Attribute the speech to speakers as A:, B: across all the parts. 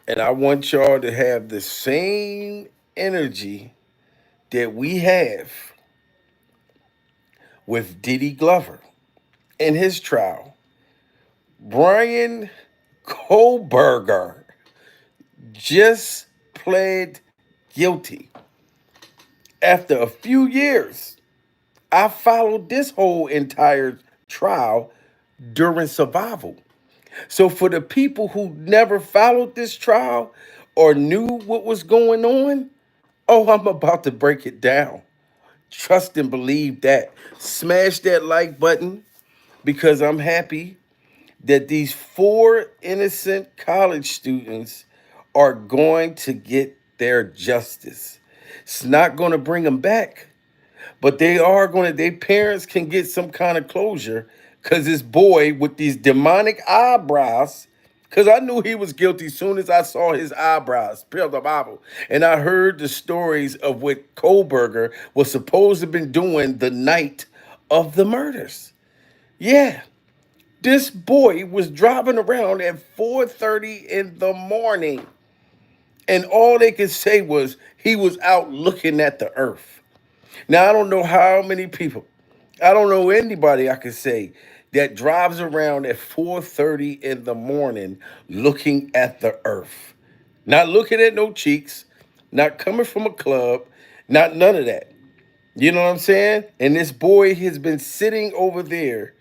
A: And I want y'all to have the same energy that we have with Diddy Glover in his trial. Bryan Kohlberger just pled guilty. After a few years, I followed this whole entire trial during survival. So for the people who never followed this trial or knew what was going on, oh, I'm about to break it down. Trust and believe that. Smash that like button because I'm happy that these four innocent college students are going to get their justice. It's not going to bring them back, but they are going to, their parents can get some kind of closure because this boy with these demonic eyebrows, because I knew he was guilty as soon as I saw his eyebrows, peel the Bible. And I heard the stories of what Kohlberger was supposed to have been doing the night of the murders. Yeah, this boy was driving around at 4:30 in the morning, and all they could say was he was out looking at the earth. Now, I don't know how many people, I don't know anybody I could say that drives around at 4:30 in the morning looking at the earth. Not looking at no cheeks, not coming from a club, not none of that. You know what I'm saying? And this boy has been sitting over there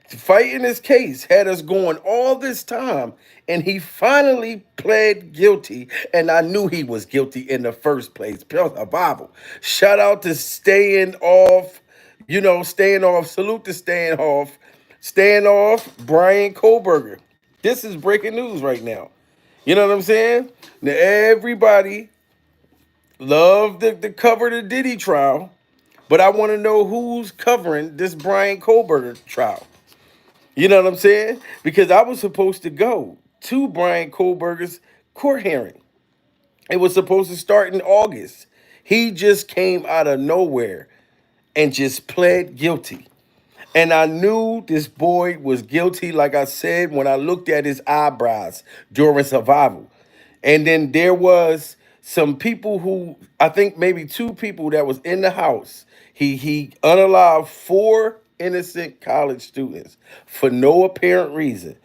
A: fighting his case, had us going all this time, and he finally pled guilty. And I knew he was guilty in the first place. A Bible. Shout out to staying off, staying off. Salute to staying off. Staying off Bryan Kohlberger. This is breaking news right now. You know what I'm saying? Now everybody loved the cover the Diddy trial, but I want to know who's covering this Bryan Kohlberger trial. You know what I'm saying? Because I was supposed to go to Bryan Kohlberger's court hearing. It was supposed to start in August. He just came out of nowhere and just pled guilty. And I knew this boy was guilty, like I said, when I looked at his eyebrows during survival. And then there was some people who, I think maybe two people that was in the house. He unalived four innocent college students for no apparent reason.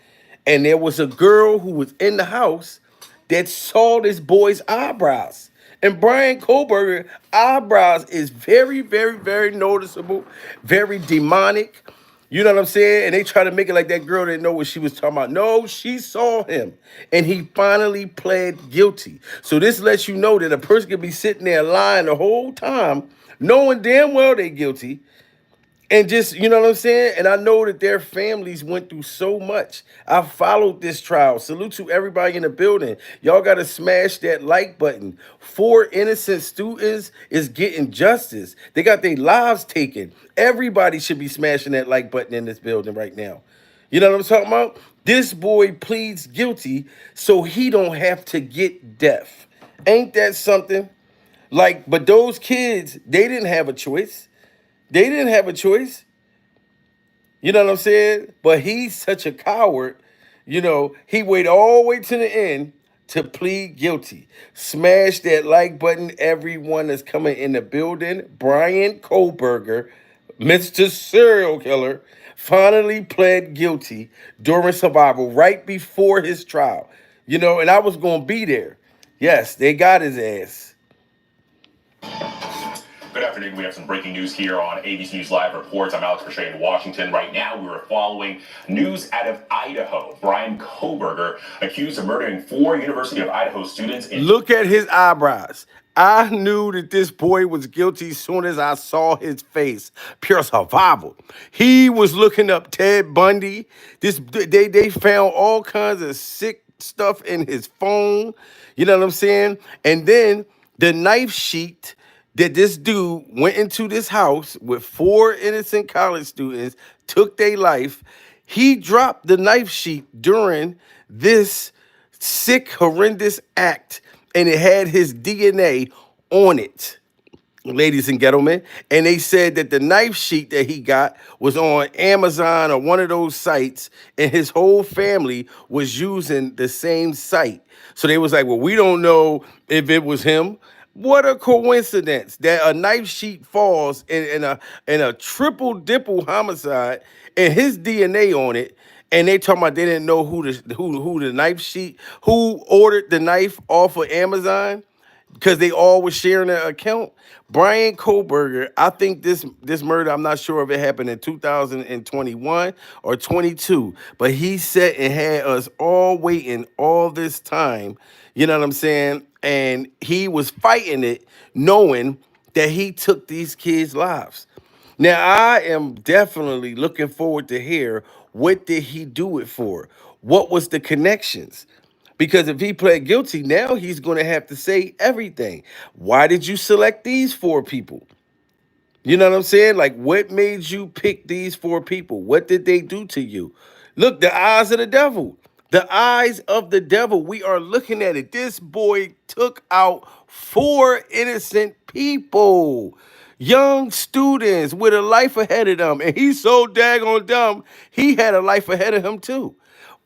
A: And there was a girl who was in the house that saw this boy's eyebrows. And Bryan Kohlberger eyebrows is very, very, very noticeable, very demonic. You know what I'm saying? And they try to make it like that girl didn't know what she was talking about. No, she saw him. And he finally pled guilty. So this lets you know that a person could be sitting there lying the whole time, knowing damn well they're guilty, and just, you know what I'm saying? And I know that their families went through so much. I followed this trial. Salute to everybody in the building. Y'all got to smash that like button. Four innocent students is getting justice. They got their lives taken. Everybody should be smashing that like button in this building right now. You know what I'm talking about? This boy pleads guilty so he don't have to get death. Ain't that something? Like, but those kids, they didn't have a choice. They didn't have a choice. You know what I'm saying? But he's such a coward. He waited all the way to the end to plead guilty. Smash that like button, everyone that's coming in the building. Bryan Kohlberger, Mr. Serial Killer, finally pled guilty during survival right before his trial. And I was going to be there. Yes, they got his ass.
B: Good afternoon. We have some breaking news here on ABC News Live Reports. I'm Alex Crochet in Washington. Right now, we are following news out of Idaho. Bryan Kohlberger accused of murdering four University of Idaho students.
A: Look at his eyebrows. I knew that this boy was guilty as soon as I saw his face. Pure survival. He was looking up Ted Bundy. They found all kinds of sick stuff in his phone. You know what I'm saying? And then the knife sheet that this dude went into this house with four innocent college students, took their life. He dropped the knife sheet during this sick, horrendous act, and it had his DNA on it. ladies and gentlemen. And they said that the knife sheet that he got was on Amazon or one of those sites, and his whole family was using the same site. So they was like, well, we don't know if it was him. What a coincidence that a knife sheet falls in a triple dipple homicide and his DNA on it. And they talking about they didn't know who the knife sheet, who ordered the knife off of Amazon because they all were sharing an account. Bryan Kohlberger, I think this murder, I'm not sure if it happened in 2021 or 22, but he sat and had us all waiting all this time. You know what I'm saying? And he was fighting it, knowing that he took these kids' lives. Now I am definitely looking forward to hear what did he do it for? What was the connections? Because if he pled guilty, now he's going to have to say everything. Why did you select these four people? You know what I'm saying? Like, what made you pick these four people? What did they do to you? Look, the eyes of the devil. The eyes of the devil. We are looking at it. This boy took out four innocent people, young students with a life ahead of them. And he's so daggone dumb, he had a life ahead of him too.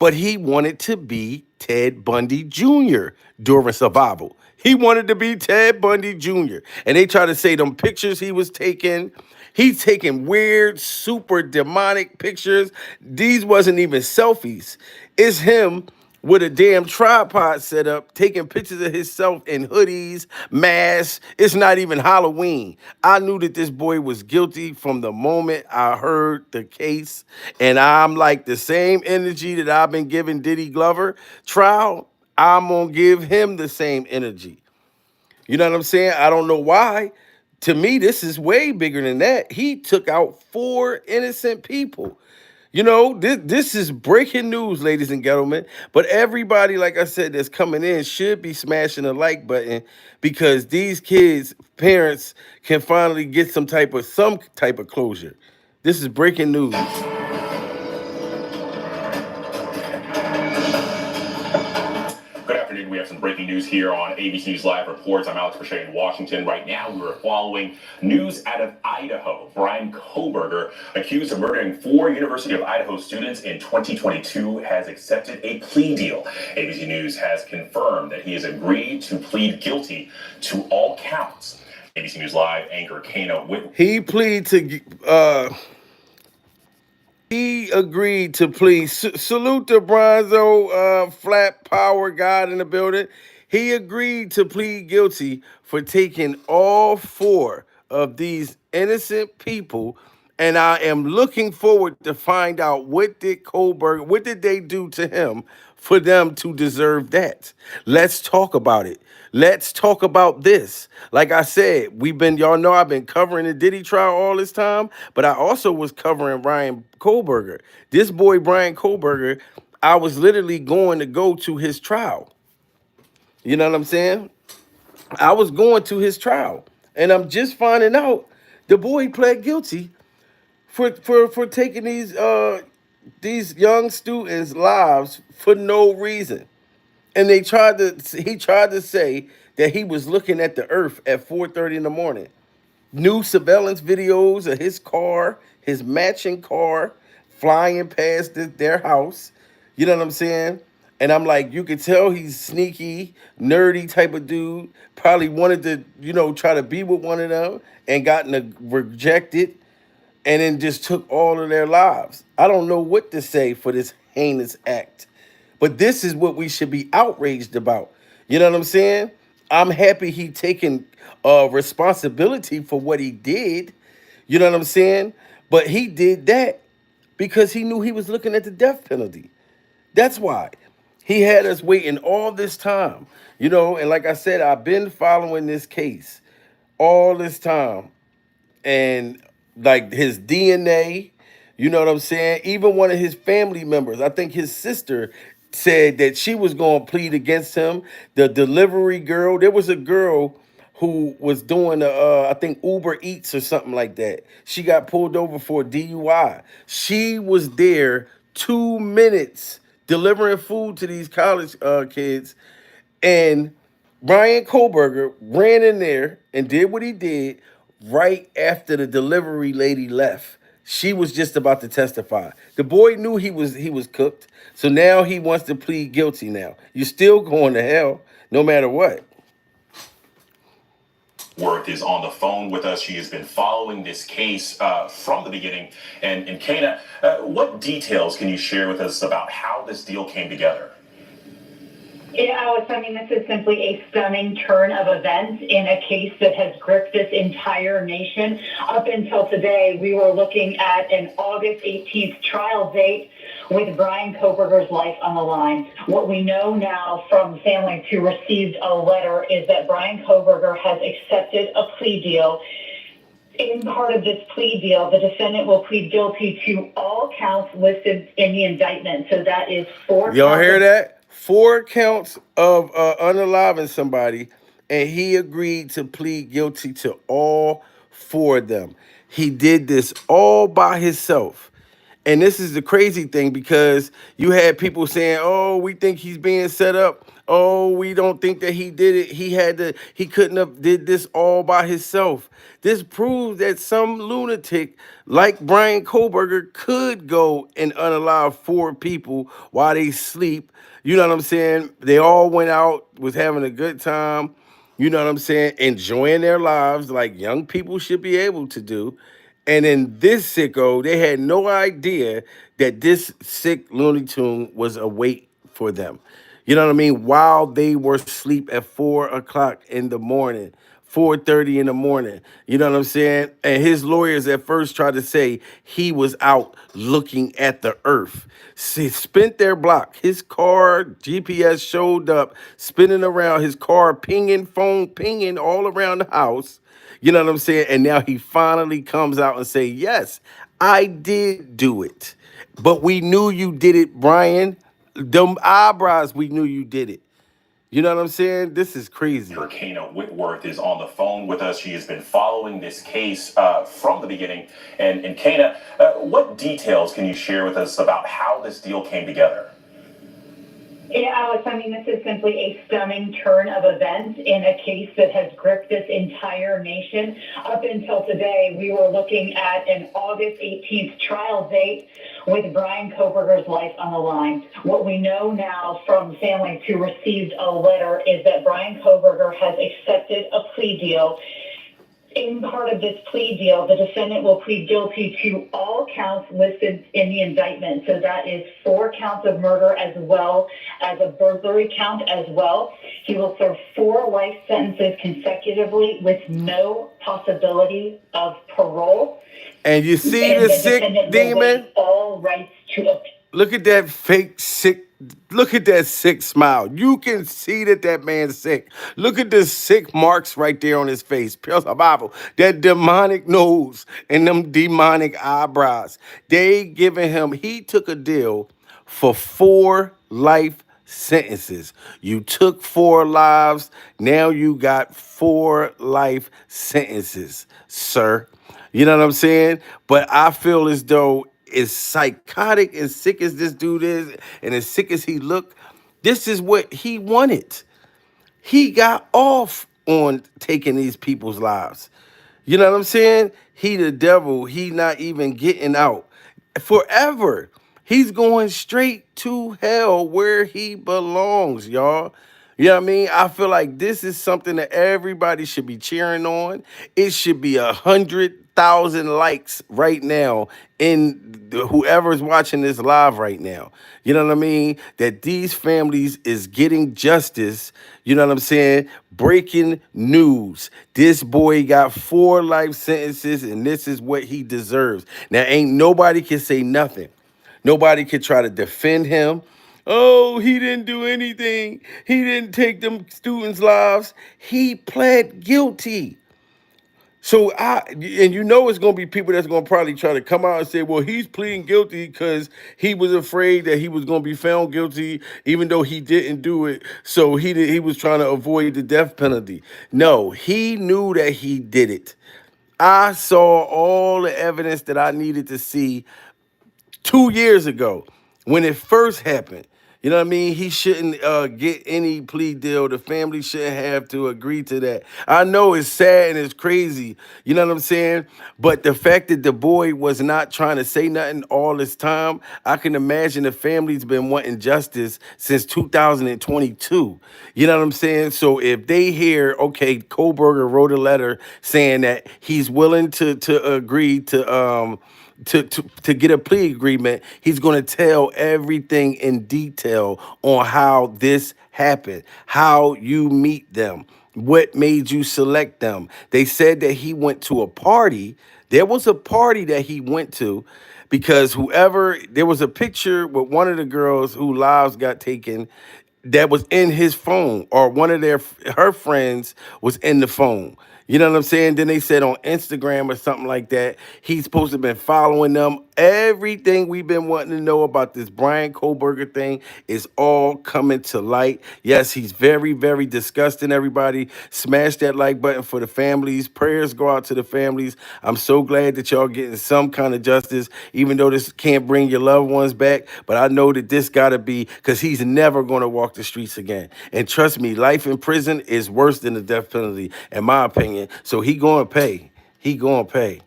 A: But he wanted to be Ted Bundy Jr. during survival. He wanted to be Ted Bundy Jr. And they try to say them pictures he was taking. He's taking weird, super demonic pictures. These wasn't even selfies. It's him with a damn tripod set up, taking pictures of himself in hoodies, masks. It's not even Halloween. I knew that this boy was guilty from the moment I heard the case. And I'm like the same energy that I've been giving Diddy Glover trial, I'm going to give him the same energy. You know what I'm saying? I don't know why. To me, this is way bigger than that. He took out four innocent people. You know, this is breaking news, ladies and gentlemen. But everybody, like I said, that's coming in should be smashing the like button because these kids' parents can finally get some type of closure. This is breaking news.
B: Good afternoon. We have some breaking news here on ABC News Live Reports. I'm Alex Brichet in Washington. Right now, we're following news out of Idaho. Bryan Kohlberger, accused of murdering four University of Idaho students in 2022, has accepted a plea deal. ABC News has confirmed that he has agreed to plead guilty to all counts. ABC News Live anchor Kana Whit.
A: He agreed to please salute the Bronzo flat power god in the building. He agreed to plead guilty for taking all four of these innocent people, and I am looking forward to find out what did they do to him for them to deserve that. Let's talk about it. Let's talk about this. Like I said, y'all know I've been covering the Diddy trial all this time, but I also was covering Bryan Kohlberger. This boy, Bryan Kohlberger, I was literally going to go to his trial. You know what I'm saying? I was going to his trial, and I'm just finding out the boy pled guilty for taking these young students' lives for no reason. And he tried to say that he was looking at the earth at 4:30 in the morning. New surveillance videos of his car, his matching car, flying past their house. You know what I'm saying? And I'm like, you could tell he's sneaky, nerdy type of dude. Probably wanted to, try to be with one of them and gotten rejected and then just took all of their lives. I don't know what to say for this heinous act. But this is what we should be outraged about. You know what I'm saying? I'm happy he taking responsibility for what he did. You know what I'm saying? But he did that because he knew he was looking at the death penalty. That's why. He had us waiting all this time. And like I said, I've been following this case all this time, and like his DNA, you know what I'm saying? Even one of his family members, I think his sister said that she was going to plead against him. The delivery girl, there was a girl who was doing I think Uber Eats or something like that. She got pulled over for DUI. She was there 2 minutes delivering food to these college kids, and Bryan Kohlberger ran in there and did what he did right after the delivery lady left. She was just about to testify. The boy knew he was cooked, so now he wants to plead guilty. Now you're still going to hell, no matter what.
B: Worth is on the phone with us. She has been following this case from the beginning. And Kana, what details can you share with us about how this deal came together?
C: Yeah, Alex, I mean, this is simply a stunning turn of events in a case that has gripped this entire nation. Up until today, we were looking at an August 18th trial date with Bryan Kohlberger's life on the line. What we know now from families who received a letter is that Bryan Kohlberger has accepted a plea deal. In part of this plea deal, the defendant will plead guilty to all counts listed in the indictment. So that is four
A: Y'all
C: counts
A: hear
C: of
A: that? 4 counts of unaliving somebody, and he agreed to plead guilty to all 4 of them. He did this all by himself. And this is the crazy thing because you had people saying, "Oh, we think he's being set up. Oh, we don't think that he did it. He couldn't have did this all by himself." This proves that some lunatic like Bryan Kohlberger could go and unalive 4 people while they sleep. You know what I'm saying? They all went out, was having a good time. You know what I'm saying? Enjoying their lives like young people should be able to do. And in this sicko, they had no idea that this sick Looney Tune was awake for them. You know what I mean? While they were asleep at 4 o'clock in the morning, 4:30 in the morning. You know what I'm saying? And his lawyers at first tried to say he was out looking at the earth. See, spent their block. His car GPS showed up, spinning around his car, pinging, phone pinging all around the house. You know what I'm saying? And now he finally comes out and say, "Yes, I did do it. But we knew you did it, Bryan. Them eyebrows, we knew you did it." You know what I'm saying? This is crazy.
B: Kana Whitworth is on the phone with us. She has been following this case from the beginning. And Kana, what details can you share with us about how this deal came together?
C: Yeah, Alex, I mean, this is simply a stunning turn of events in a case that has gripped this entire nation. Up until today, we were looking at an August 18th trial date with Bryan Kohlberger's life on the line. What we know now from families who received a letter is that Bryan Kohlberger has accepted a plea deal. In part of this plea deal, the defendant will plead guilty to all counts listed in the indictment. So that is 4 counts of murder as well as a burglary count as well. He will serve 4 life sentences consecutively with no possibility of parole.
A: And you see
C: And
A: the
C: the
A: sick
C: defendant will
A: demon?
C: waive all rights to appeal.
A: Look at that fake sick. Look at that sick smile. You can see that that man's sick. Look at the sick marks right there on his face. Pure Bible. That demonic nose and them demonic eyebrows. They giving him. He took a deal for 4 life sentences. You took 4 lives. Now you got 4 life sentences, sir. You know what I'm saying? But I feel as though as psychotic and sick as this dude is, and as sick as he looked, this is what he wanted. He got off on taking these people's lives. You know what I'm saying? He the devil. He not even getting out forever. He's going straight to hell where he belongs, y'all. You know what I mean? I feel like this is something that everybody should be cheering on. It should be 100,000 likes right now in whoever's watching this live right now. You know what I mean? That these families is getting justice. You know what I'm saying? Breaking news. This boy got 4 life sentences, and this is what he deserves. Now, ain't nobody can say nothing. Nobody could try to defend him. Oh, he didn't do anything. He didn't take them students' lives. He pled guilty. So and you know it's gonna be people that's gonna probably try to come out and say, well, he's pleading guilty because he was afraid that he was gonna be found guilty, even though he didn't do it. So he was trying to avoid the death penalty. No, he knew that he did it. I saw all the evidence that I needed to see 2 years ago when it first happened. You know what I mean? He shouldn't get any plea deal. The family shouldn't have to agree to that. I know it's sad and it's crazy. You know what I'm saying? But the fact that the boy was not trying to say nothing all this time, I can imagine the family's been wanting justice since 2022. You know what I'm saying? So if they hear, okay, Kohlberger wrote a letter saying that he's willing to agree to get a plea agreement, he's going to tell everything in detail on how this happened, how you meet them, what made you select them. They said that he went to a party. There was a party that he went to because whoever, there was a picture with one of the girls who lives got taken that was in his phone, or one of her friends was in the phone. You know what I'm saying? Then they said on Instagram or something like that, he's supposed to have been following them. Everything we've been wanting to know about this Bryan Kohlberger thing is all coming to light. Yes, he's very, very disgusting, everybody. Smash that like button for the families. Prayers go out to the families. I'm so glad that y'all getting some kind of justice, even though this can't bring your loved ones back. But I know that this got to be, because he's never going to walk the streets again. And trust me, life in prison is worse than the death penalty, in my opinion. So he going to pay. He going to pay.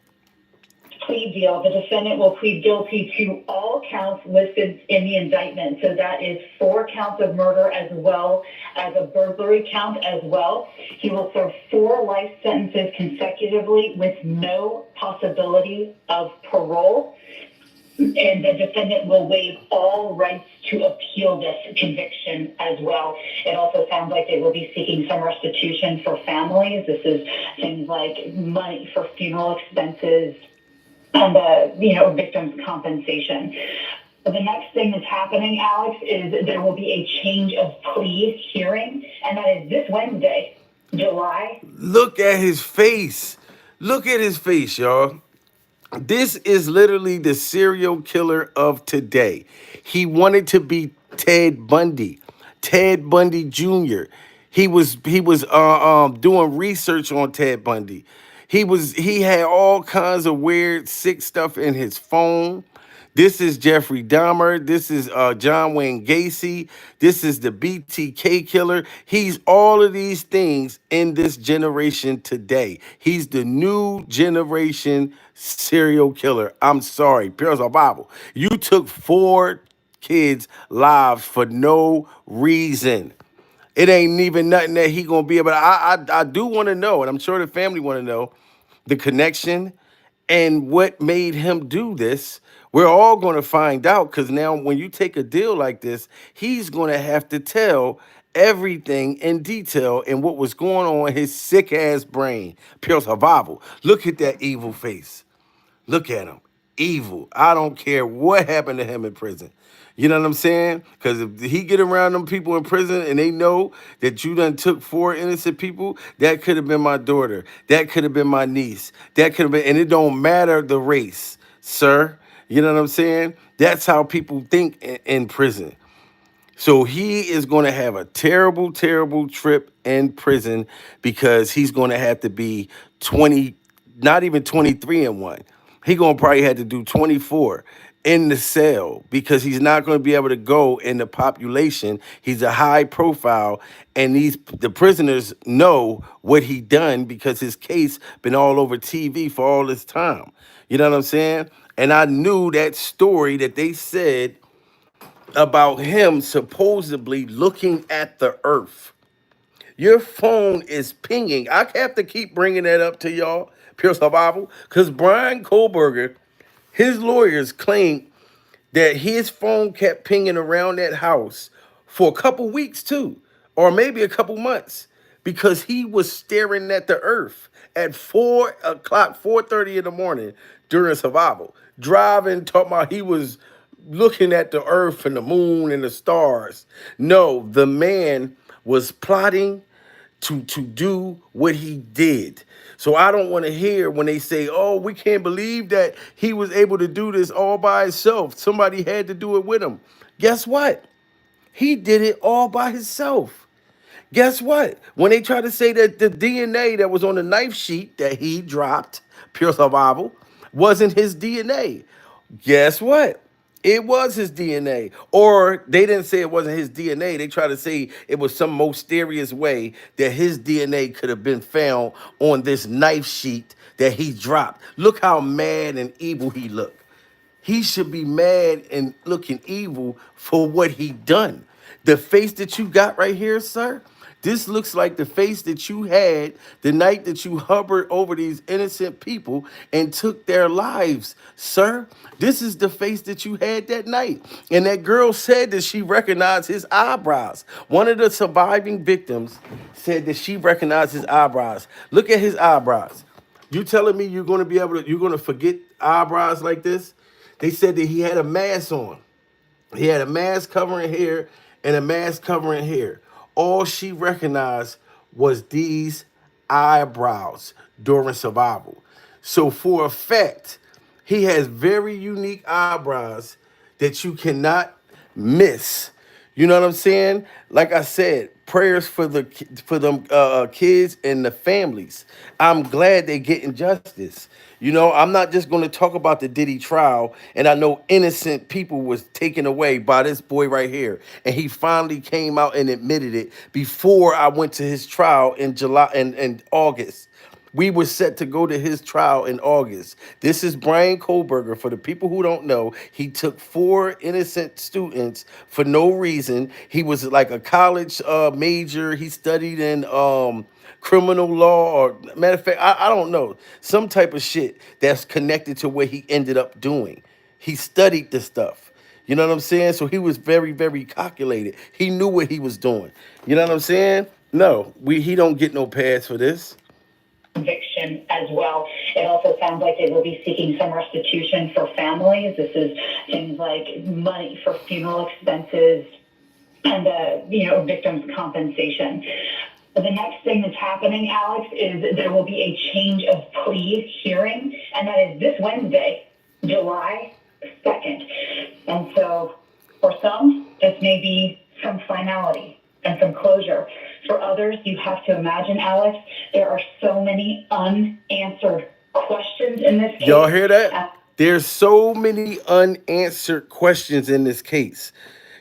C: Plea deal. The defendant will plead guilty to all counts listed in the indictment. So that is 4 counts of murder as well as a burglary count as well. He will serve 4 life sentences consecutively with no possibility of parole. And the defendant will waive all rights to appeal this conviction as well. It also sounds like they will be seeking some restitution for families. This is things like money for funeral expenses and victims' compensation. The next thing that's happening, Alex, is there will be a change of plea hearing, and that is this Wednesday, July.
A: Look at his face. Look at his face, y'all. This is literally the serial killer of today. He wanted to be Ted Bundy, Ted Bundy Jr. He was doing research on Ted Bundy. He had all kinds of weird, sick stuff in his phone. This is Jeffrey Dahmer. This is John Wayne Gacy. This is the BTK killer. He's all of these things in this generation today. He's the new generation serial killer. I'm sorry, Pure Bible. You took 4 kids' lives for no reason. It ain't even nothing that he gonna be able to. I do want to know, and I'm sure the family want to know, the connection and what made him do this. We're all going to find out, because now when you take a deal like this, he's going to have to tell everything in detail and what was going on in his sick ass brain. Pure survival. Look at that evil face. Look at him. Evil. I don't care what happened to him in prison. You know what I'm saying? Because if he get around them people in prison and they know that you done took 4 innocent people, that could have been my daughter. That could have been my niece. That could have been, and it don't matter the race, sir. You know what I'm saying? That's how people think in prison. So he is going to have a terrible, terrible trip in prison, because he's going to have to be 20, not even 23 and 1. He going to probably have to do 24 in the cell, because he's not going to be able to go in the population. He's a high profile, and the prisoners know what he done, because his case been all over TV for all this time. You know what I'm saying? And I knew that story that they said about him supposedly looking at the earth. Your phone is pinging. I have to keep bringing that up to y'all, Pure Survival, because Bryan Kohlberger, his lawyers claim that his phone kept pinging around that house for a couple weeks too, or maybe a couple months, because he was staring at the earth at 4 o'clock, 4:30 in the morning during survival, driving, talking about he was looking at the earth and the moon and the stars. No, the man was plotting to do what he did. So I don't want to hear when they say, oh, we can't believe that he was able to do this all by himself. Somebody had to do it with him. Guess what? He did it all by himself. Guess what? When they try to say that the DNA that was on the knife sheet that he dropped, Pure Survival, wasn't his DNA. Guess what? It was his DNA. Or they didn't say it wasn't his DNA. They tried to say it was some mysterious way that his DNA could have been found on this knife sheet that he dropped. Look how mad and evil he looked. He should be mad and looking evil for what he done. The face that you got right here, sir, this looks like the face that you had the night that you hovered over these innocent people and took their lives, sir. This is the face that you had that night. And that girl said that she recognized his eyebrows. One of the surviving victims said that she recognized his eyebrows. Look at his eyebrows. You telling me you're gonna forget eyebrows like this? They said that he had a mask on. He had a mask covering here and a mask covering here. All she recognized was these eyebrows during survival. So for a fact, he has very unique eyebrows that you cannot miss. You know what I'm saying? Like I said, prayers for them kids and the families. I'm glad they're getting justice. You know, I'm not just going to talk about the Diddy trial, and I know innocent people was taken away by this boy right here, and he finally came out and admitted it before I went to his trial in July and August. We were set to go to his trial in August. This is Bryan Kohlberger. For the people who don't know, he took 4 innocent students for no reason. He was like a college major. He studied in criminal law, or matter of fact, I don't know, some type of shit that's connected to what he ended up doing. He studied the stuff. You know what I'm saying? So he was very, very calculated. He knew what he was doing. You know what I'm saying? No, he don't get no pass for this.
C: Conviction as well. It also sounds like they will be seeking some restitution for families. This is things like money for funeral expenses and victims' compensation. The next thing that's happening, Alex, is there will be a change of plea hearing, and that is this Wednesday, July 2nd. And so for some, this may be some finality and some closure. For others, you have to imagine, Alex, there are so many unanswered questions in this case.
A: Y'all hear that? There's so many unanswered questions in this case.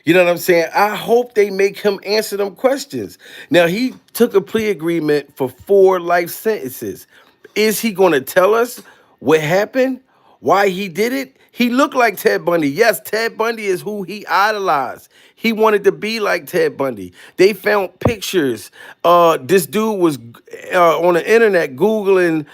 A: You know what I'm saying? I hope they make him answer them questions. Now, he took a plea agreement for 4 life sentences. Is he going to tell us what happened? Why he did it? He looked like Ted Bundy. Yes, Ted Bundy is who he idolized. He wanted to be like Ted Bundy. They found pictures. This dude was on the internet Googling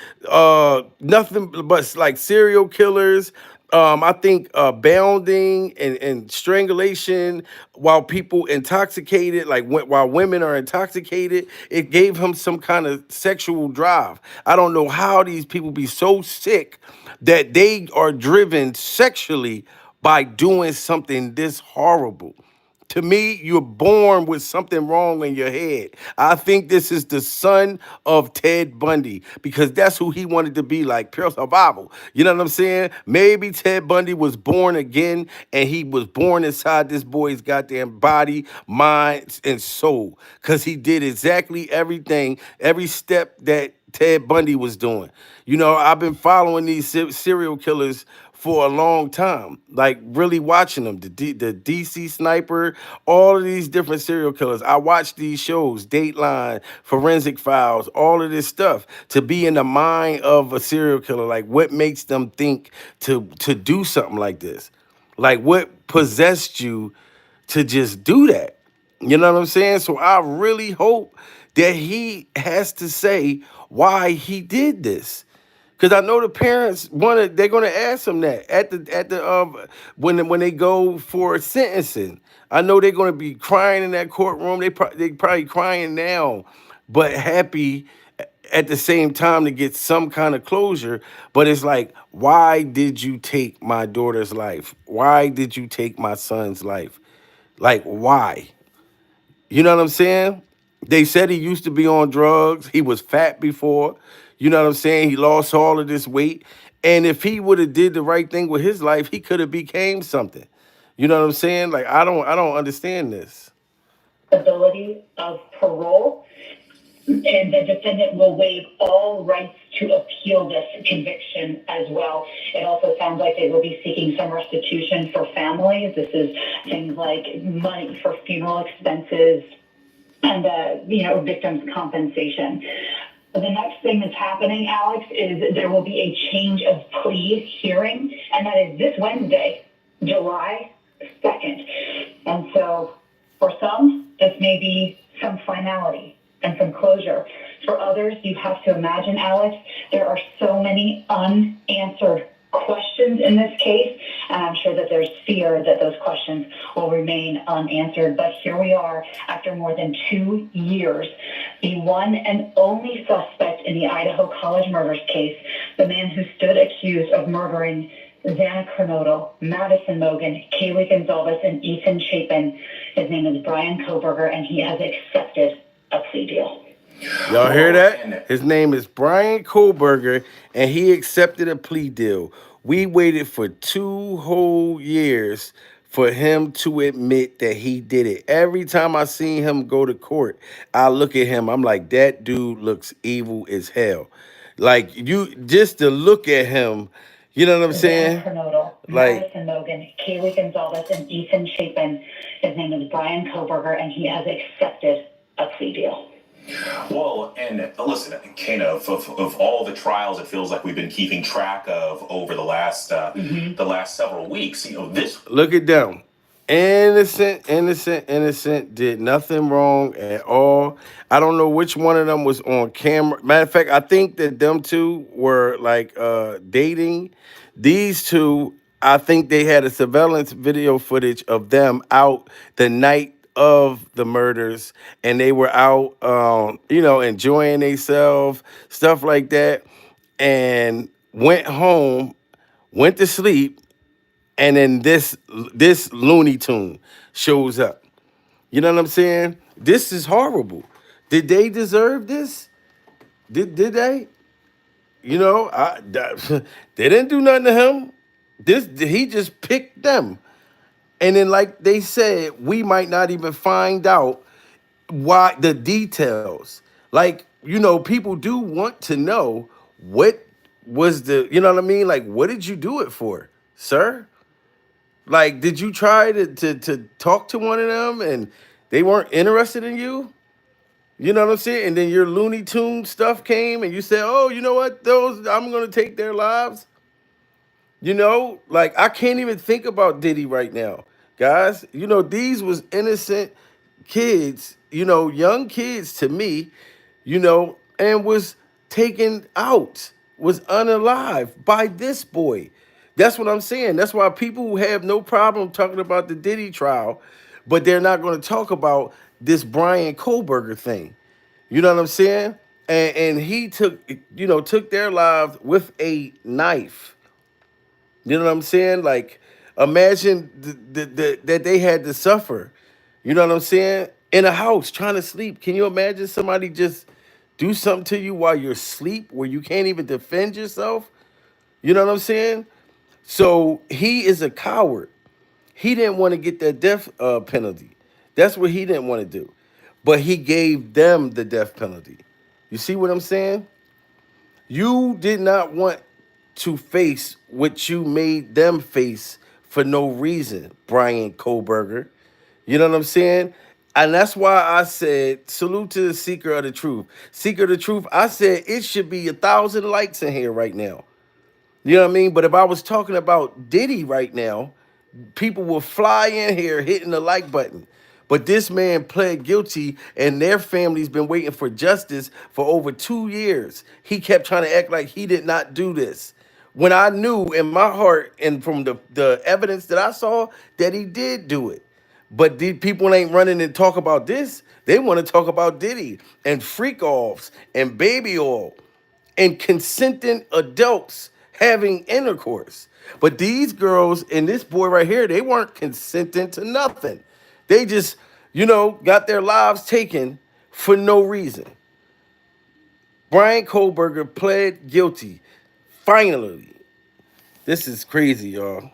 A: nothing but like serial killers. I think bounding and strangulation while people intoxicated, like while women are intoxicated, it gave him some kind of sexual drive. I don't know how these people be so sick that they are driven sexually by doing something this horrible. To me, you're born with something wrong in your head. I think this is the son of Ted Bundy because that's who he wanted to be, like pure survival. You know what I'm saying? Maybe Ted Bundy was born again and he was born inside this boy's goddamn body, mind, and soul because he did exactly everything, every step that Ted Bundy was doing. You know, I've been following these serial killers for a long time, like really watching them. The DC Sniper, all of these different serial killers. I watch these shows, Dateline, Forensic Files, all of this stuff to be in the mind of a serial killer. Like what makes them think to do something like this? Like what possessed you to just do that? You know what I'm saying? So I really hope that he has to say why he did this. Cause I know the parents they're gonna ask him that when they go for sentencing. I know they're gonna be crying in that courtroom. They probably crying now, but happy at the same time to get some kind of closure. But it's like, why did you take my daughter's life? Why did you take my son's life? Like, why? You know what I'm saying? They said he used to be on drugs. He was fat before. You know what I'm saying? He lost all of this weight. And if he would have did the right thing with his life, he could have became something. You know what I'm saying? Like I don't understand this.
C: Ability of parole. And the defendant will waive all rights to appeal this conviction as well. It also sounds like they will be seeking some restitution for families. This is things like money for funeral expenses and victims' compensation. The next thing that's happening, Alex, is there will be a change of plea hearing, and that is this Wednesday, July 2nd. And so for some, this may be some finality and some closure. For others, you have to imagine, Alex, there are so many unanswered questions in this case, and I'm sure that there's fear that those questions will remain unanswered. But here we are, after more than 2 years, the one and only suspect in the Idaho college murders case, the man who stood accused of murdering Xana Kernodle, Madison Mogen, Kaylee Gonzalez, and Ethan Chapin. His name is Bryan Kohlberger, and he has accepted a plea deal.
A: Y'all hear that? His name is Bryan Kohlberger, and he accepted a plea deal. We waited for 2 whole years for him to admit that he did it. Every time I seen him go to court, I look at him, I'm like, that dude looks evil as hell. Like, you, just to look at him, you know what I'm saying?
C: Kernodle,
A: Like,
C: Madison Mogen, Kaylee Gonzalez, and Ethan Chapin. His name is Bryan Kohlberger, and he has accepted a plea deal.
B: Well, and listen, Kana, of all the trials, it feels like we've been keeping track of over the last several weeks. This.
A: look at them. Innocent, innocent, innocent. Did nothing wrong at all. I don't know which one of them was on camera. Matter of fact, I think that them two were like dating. These two, I think they had a surveillance video footage of them out the night of the murders, and they were out, enjoying themselves, stuff like that, and went home, went to sleep, and then this Looney Tune shows up. You know what I'm saying? This is horrible. Did they deserve this? Did they? They didn't do nothing to him. He just picked them. And then, like they said, we might not even find out why the details. Like, people do want to know what was you know what I mean? Like, what did you do it for, sir? Like, did you try to talk to one of them and they weren't interested in you? You know what I'm saying? And then your Looney Tune stuff came and you said, oh, you know what? Those, I'm going to take their lives. Like, I can't even think about Diddy right now, guys. These was innocent kids, young kids to me, and was taken out, was unalive by this boy. That's what I'm saying. That's why people have no problem talking about the Diddy trial, but they're not going to talk about this Bryan Kohlberger thing. You know what I'm saying? And he took their lives with a knife. You know what I'm saying? Like, imagine that they had to suffer. You know what I'm saying? In a house, trying to sleep. Can you imagine somebody just do something to you while you're asleep, where you can't even defend yourself? You know what I'm saying? So he is a coward. He didn't want to get that death penalty. That's what he didn't want to do. But he gave them the death penalty. You see what I'm saying? You did not want to face what you made them face for no reason, Bryan Kohlberger. You know what I'm saying? And that's why I said, salute to the seeker of the truth. Seeker of the truth, I said it should be 1,000 likes in here right now. You know what I mean? But if I was talking about Diddy right now, people will fly in here hitting the like button. But this man pled guilty, and their family's been waiting for justice for over 2 years. He kept trying to act like he did not do this. When I knew in my heart and from the evidence that I saw that he did do it. But these people ain't running and talk about this. They want to talk about Diddy and freak offs and baby oil and consenting adults having intercourse. But these girls and this boy right here, they weren't consenting to nothing. They just, got their lives taken for no reason. Bryan Kohlberger pled guilty. Finally. This is crazy, y'all.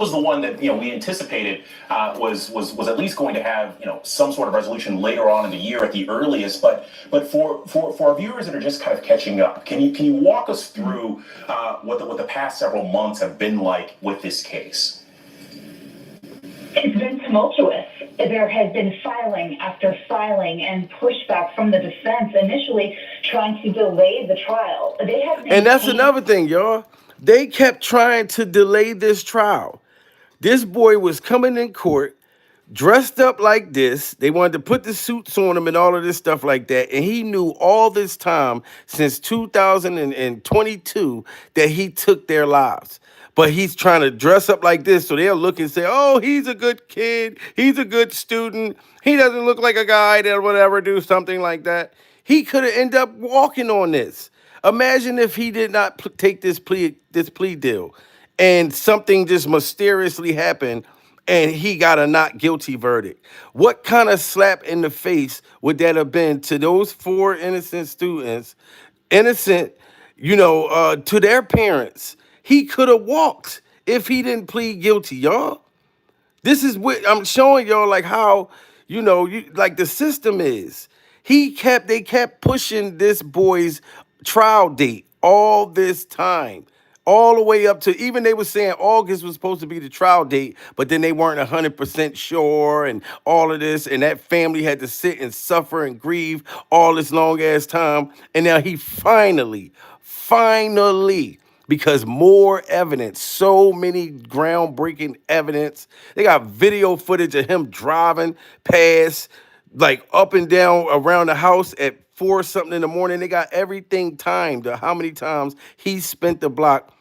B: was the one that we anticipated was at least going to have some sort of resolution later on in the year at the earliest. But for our viewers that are just kind of catching up, can you walk us through what the past several months have been like with this case?
C: It's been tumultuous. There has been filing after filing and pushback from the defense, initially trying to delay the trial.
A: And that's another thing, y'all. They kept trying to delay this trial. This boy was coming in court dressed up like this. They wanted to put the suits on him and all of this stuff like that. And he knew all this time since 2022 that he took their lives. But he's trying to dress up like this so they'll look and say, oh, he's a good kid. He's a good student. He doesn't look like a guy that would ever do something like that. He could have ended up walking on this. Imagine if he did not take this plea deal and something just mysteriously happened and he got a not guilty verdict. What kind of slap in the face would that have been to those 4 innocent students, innocent, to their parents? He could have walked if he didn't plead guilty, y'all. This is what I'm showing y'all, like how, like the system is. They kept pushing this boy's trial date all this time, all the way up to, even they were saying August was supposed to be the trial date, but then they weren't 100% sure and all of this. And that family had to sit and suffer and grieve all this long ass time. And now he finally, because more evidence, so many groundbreaking evidence. They got video footage of him driving past, like up and down around the house at 4 something in the morning. They got everything timed, how many times he spent the block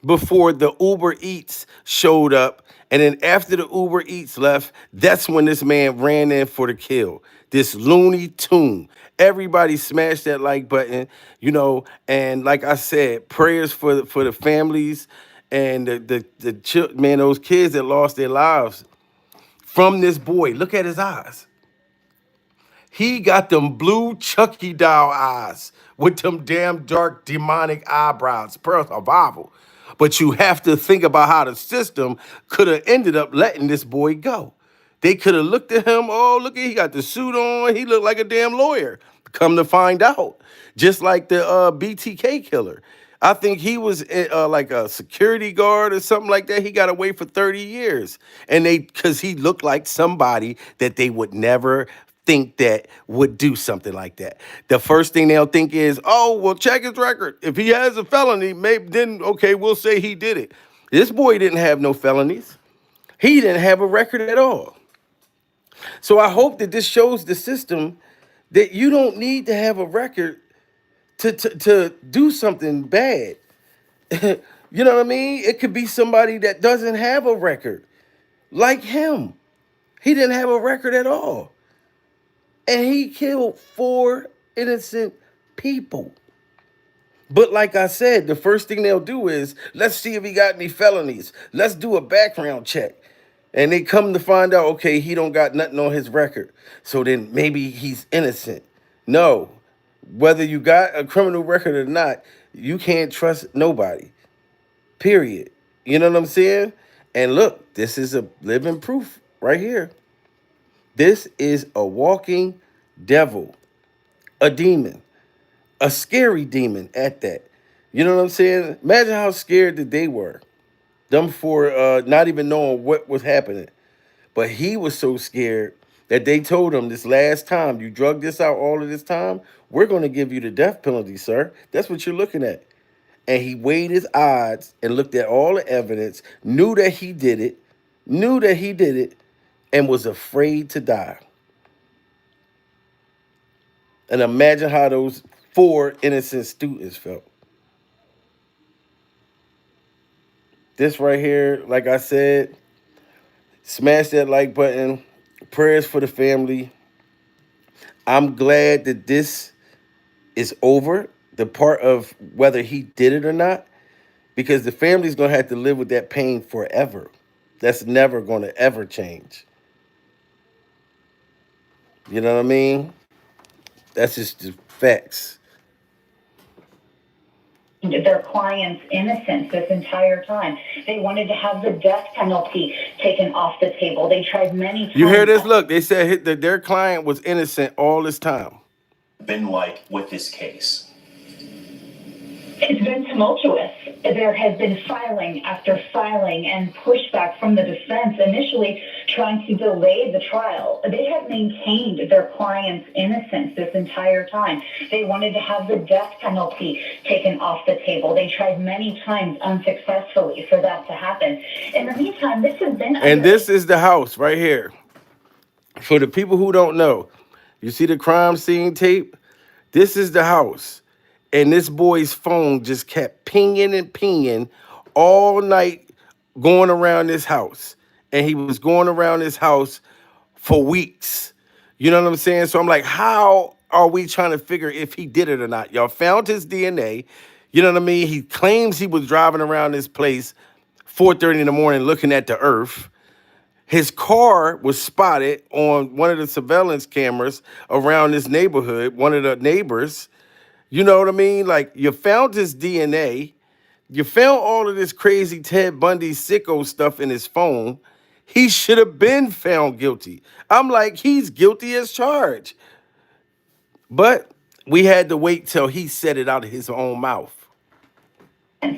A: before the Uber Eats showed up. And then after the Uber Eats left, that's when this man ran in for the kill. This Looney Tune. Everybody smash that like button, and like I said, prayers for the families and man, those kids that lost their lives from this boy. Look at his eyes. He got them blue Chucky doll eyes with them damn dark demonic eyebrows. Pearl survival. But you have to think about how the system could have ended up letting this boy go. They could have looked at him. Oh, look, he got the suit on. He looked like a damn lawyer. Come to find out, just like the BTK killer. I think he was like a security guard or something like that. He got away for 30 years. And because he looked like somebody that they would never think that would do something like that. The first thing they'll think is, oh, well, check his record. If he has a felony, maybe then, okay, we'll say he did it. This boy didn't have no felonies. He didn't have a record at all. So I hope that this shows the system that you don't need to have a record to do something bad. You know what I mean? It could be somebody that doesn't have a record, like him. He didn't have a record at all. And he killed 4 innocent people. But like I said, the first thing they'll do is, let's see if he got any felonies. Let's do a background check. And they come to find out, okay, he don't got nothing on his record. So then maybe he's innocent. No. Whether you got a criminal record or not, you can't trust nobody. Period. You know what I'm saying? And look, this is a living proof right here. This is a walking devil, a demon, a scary demon at that. You know what I'm saying? Imagine how scared that they were. Them for not even knowing what was happening. But he was so scared that they told him, this last time you drug this out all of this time, we're going to give you the death penalty, sir. That's what you're looking at. And he weighed his odds and looked at all the evidence, knew that he did it, and was afraid to die. And imagine how those 4 innocent students felt. This right here, like I said, smash that like button. Prayers for the family. I'm glad that this is over, the part of whether he did it or not, because the family's going to have to live with that pain forever. That's never going to ever change. You know what I mean? That's just the facts.
C: their client's innocence this entire time. They wanted to have the death penalty taken off the table. They tried many times.
A: You hear this? Look, they said that their client was innocent all this time.
B: Been like with this case?
C: It's been tumultuous. There has been filing after filing and pushback from the defense, initially trying to delay the trial. They have maintained their client's innocence this entire time. They wanted to have the death penalty taken off the table. They tried many times unsuccessfully for that to happen. In the meantime, this has been...
A: And this is the house right here. For the people who don't know, you see the crime scene tape? This is the house. And this boy's phone just kept pinging and pinging all night going around this house. And he was going around this house for weeks. You know what I'm saying? So I'm like, how are we trying to figure if he did it or not? Y'all found his DNA. You know what I mean? He claims he was driving around this place 4:30 in the morning looking at the earth. His car was spotted on one of the surveillance cameras around this neighborhood, one of the neighbors. You know what I mean? Like, you found his DNA. You found all of this crazy Ted Bundy sicko stuff in his phone. He should have been found guilty. I'm like, he's guilty as charged. But we had to wait till he said it out of his own mouth.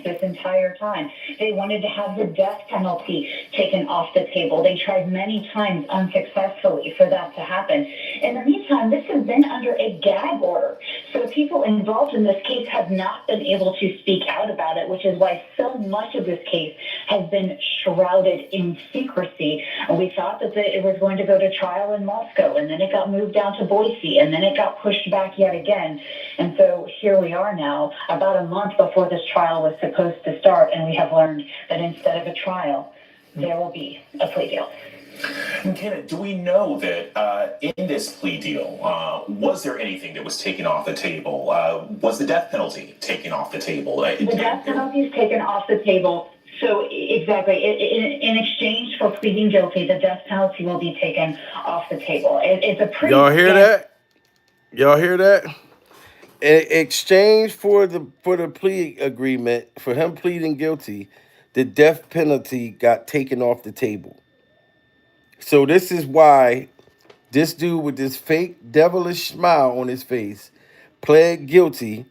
C: This entire time. They wanted to have the death penalty taken off the table. They tried many times unsuccessfully for that to happen. In the meantime, this has been under a gag order. So people involved in this case have not been able to speak out about it, which is why so much of this case has been shrouded in secrecy. And we thought that it was going to go to trial in Moscow, and then it got moved down to Boise, and then it got pushed back yet again. And so here we are now, about a month before this trial was supposed to start, and we have learned that instead of a trial, there will be a plea deal.
B: And Kenneth, do we know that in this plea deal, was there anything that was taken off the table? Was the death penalty taken off the table?
C: The death penalty is taken off the table. So exactly, in exchange for pleading guilty, the death penalty will be taken off the table. It's a pretty...
A: Y'all hear that? Y'all hear that? In exchange for the plea agreement, for him pleading guilty, the death penalty got taken off the table. So this is why this dude with this fake devilish smile on his face pled guilty,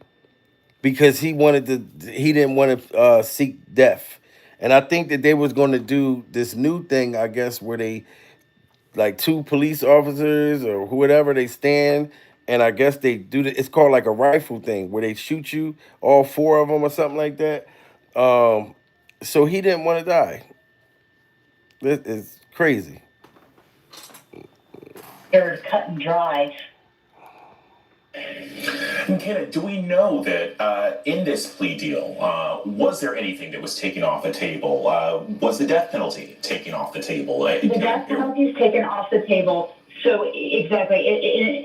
A: because he didn't want to seek death. And I think that they was going to do this new thing, I guess, where they, like, two police officers or whoever, they stand, and I guess they do it's called like a rifle thing where they shoot you, all four of them or something like that. So he didn't want to die. This is crazy.
C: They're cut and dry.
B: Kenneth, do we know that in this plea deal, was there anything that was taken off the table? Was the death penalty taken off the table?
C: The death penalty is taken off the table. So exactly,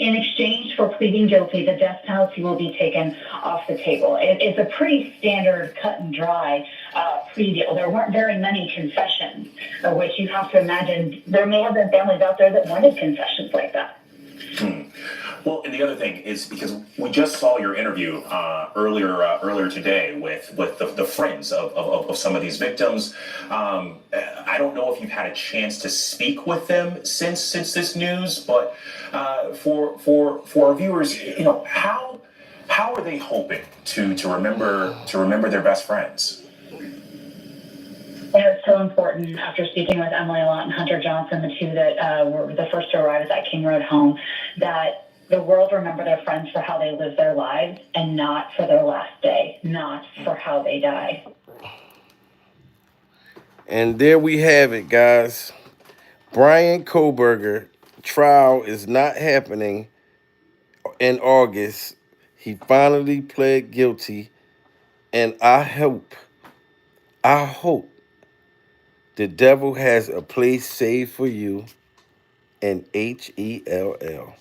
C: in exchange for pleading guilty, the death penalty will be taken off the table. It's a pretty standard cut and dry plea deal. There weren't very many concessions, which you have to imagine there may have been families out there that wanted concessions like that.
B: Well, and the other thing is, because we just saw your interview earlier today with the friends of some of these victims. I don't know if you've had a chance to speak with them since this news, but for our viewers, you know, how are they hoping to remember their best friends?
C: And it's so important, after speaking with Emily Lott and Hunter Johnson, the two that were the first to arrive at that King Road home, that the world remember their friends for how they live their lives and not for their last day, not for how they die.
A: And there we have it, guys. Bryan Kohlberger trial is not happening in August. He finally pled guilty, and I hope the devil has a place saved for you in HELL.